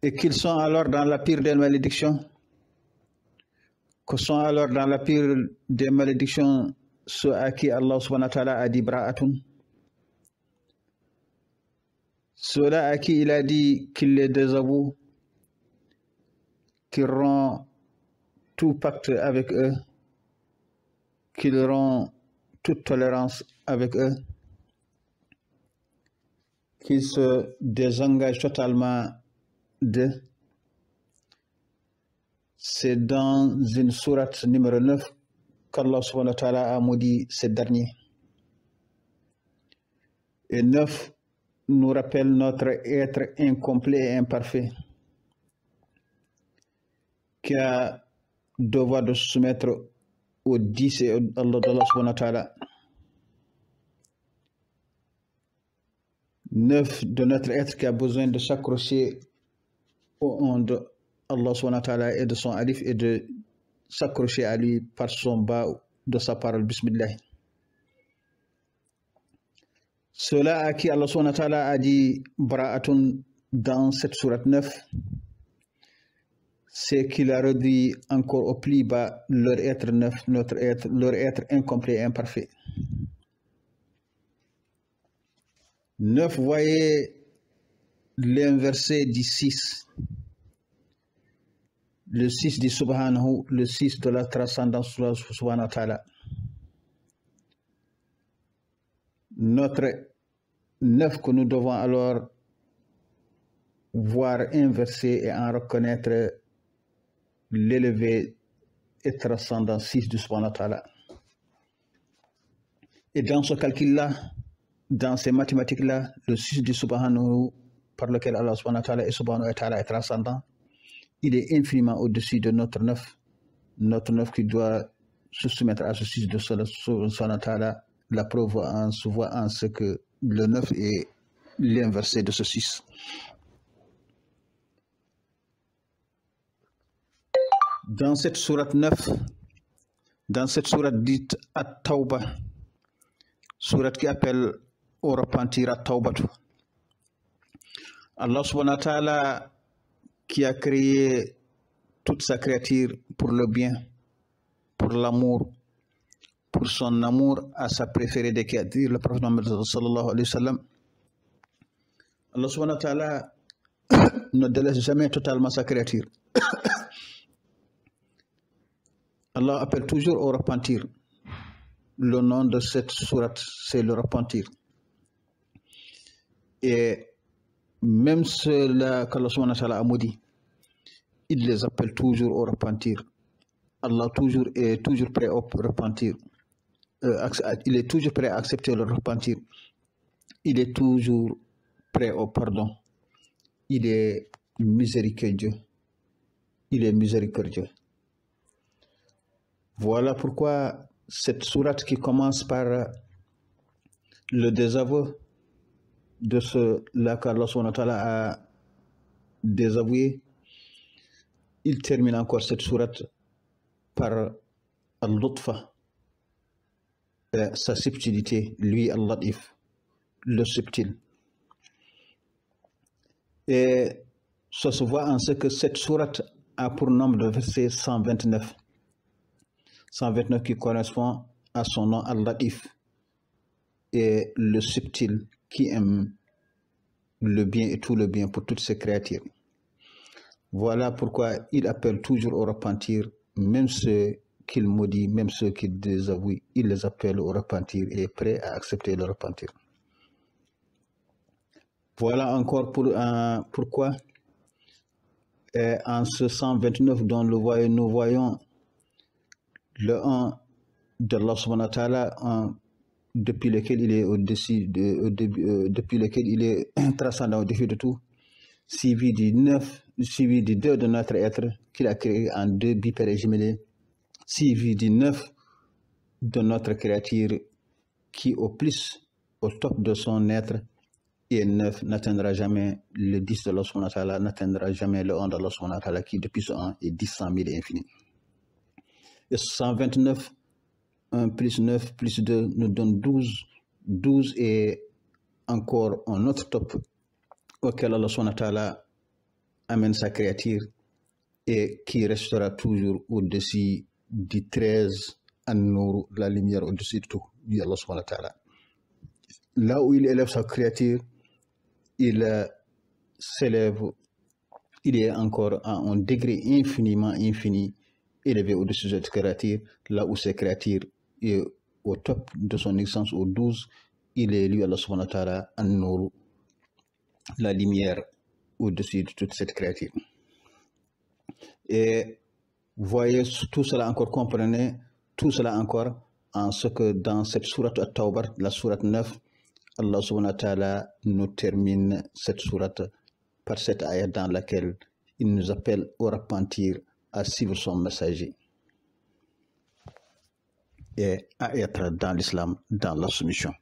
et qu'ils sont alors dans la pire des malédictions, que sont alors dans la pire des malédictions ceux à qui Allah subhanahu wa ta'ala a dit bra'atun, ceux-là à qui il a dit qu'il les désavoue, qu'il rompt tout pacte avec eux, qu'il rompt toute tolérance avec eux, qu'il se désengage totalement d'eux. C'est dans une sourate numéro 9 qu'Allah subhanahu wa ta'ala a maudit ces derniers. Et 9 nous rappelle notre être incomplet et imparfait, qui a devoir de se soumettre au 10 et Allah d'Allah subhanahu wa ta'ala. 9 de notre être qui a besoin de s'accrocher au nom de Allah subhanahu wa ta'ala et de son alif et de s'accrocher à lui par son bas de sa parole Bismillah. Ceux-là à qui Allah subhanahu wa ta'ala a dit bra'atun dans cette sourate 9, c'est qu'il a réduit encore au plus bas leur être neuf, notre être, leur être incomplet et imparfait. 9, voyez l'inversé du 6. Le 6 dit Subhanahu, le 6 de la transcendance Subhanahu wa ta'ala. Notre 9 que nous devons alors voir inversé et en reconnaître l'élevé et transcendant 6 du Subhanahu wa ta'ala. Et dans ce calcul-là, dans ces mathématiques-là, le 6 du Subhanahu par lequel Allah Subhanahu wa ta'ala est transcendant, il est infiniment au-dessus de notre 9 qui doit se soumettre à ce 6 de Subhanahu wa ta'ala. La preuve se voit en ce que le 9 est l'inversé de ce 6. Dans cette sourate 9, dans cette sourate dite At-Tawbah, sourate qui appelle au repentir At-Tawbatu, Allah subhanahu wa ta'ala qui a créé toute sa créature pour le bien, pour l'amour, pour son amour à sa préférée des créatures, le prophète Muhammad sallallahu alayhi wa sallam. Allah subhanahu wa ta'ala ne délaisse jamais totalement sa créature. Allah appelle toujours au repentir. Le nom de cette sourate, c'est le repentir. Et même ceux-là qu'Allah subhanahu wa ta'ala a maudit, il les appelle toujours au repentir. Allah est toujours prêt au repentir. Il est toujours prêt à accepter le repentir. Il est toujours prêt au pardon. Il est miséricordieux. Il est miséricordieux. Voilà pourquoi cette sourate qui commence par le désaveu de ceux-là qu'Allah subhanahu wa ta'ala a désavoué, il termine encore cette sourate par Al-Lutfa, sa subtilité, lui Al-Latif, le subtil. Et ça se voit en ce que cette sourate a pour nombre de versets 129. 129 qui correspond à son nom Al-Latif et le subtil qui aime le bien et tout le bien pour toutes ses créatures. Voilà pourquoi il appelle toujours au repentir, même ceux qu'il maudit, même ceux qu'il désavoue, il les appelle au repentir et est prêt à accepter le repentir. Voilà encore pourquoi en ce 129 dont nous voyons le 1 d'Allah subhanahu wa ta'ala, depuis lequel il est au-dessus, depuis lequel il est transcendant au-dessus de tout, suivi du 2 de notre être qu'il a créé en 2 bipères et jumelés, suivi du 9 de notre créature qui au top de son être, et 9 n'atteindra jamais le 10 de Allah subhanahu wa ta'ala, n'atteindra jamais le 1 de Allah subhanahu wa ta'ala qui depuis ce 1 est 10, 100 000 et infini. Et 129, 1 plus 9 plus 2 nous donne 12. 12 est encore un autre top auquel Allah subhanahu wa ta'ala amène sa créature et qui restera toujours au-dessus du 13 An-Nour, la lumière au-dessus de tout, dit Allah subhanahu wa ta'ala. Là où il élève sa créature, il s'élève, il est encore à un degré infiniment infini élevé au-dessus de cette créature. Là où cette créature est au top de son existence, au 12, il est lui, Allah subhanahu wa ta'ala, An-Nour, la lumière au-dessus de toute cette créature. Et voyez tout cela encore, comprenez tout cela encore en ce que dans cette sourate At-Tawbah, la sourate 9, Allah subhanahu wa ta'ala nous termine cette sourate par cette ayat dans laquelle il nous appelle au repentir, à suivre son messager et à être dans l'islam, dans la soumission.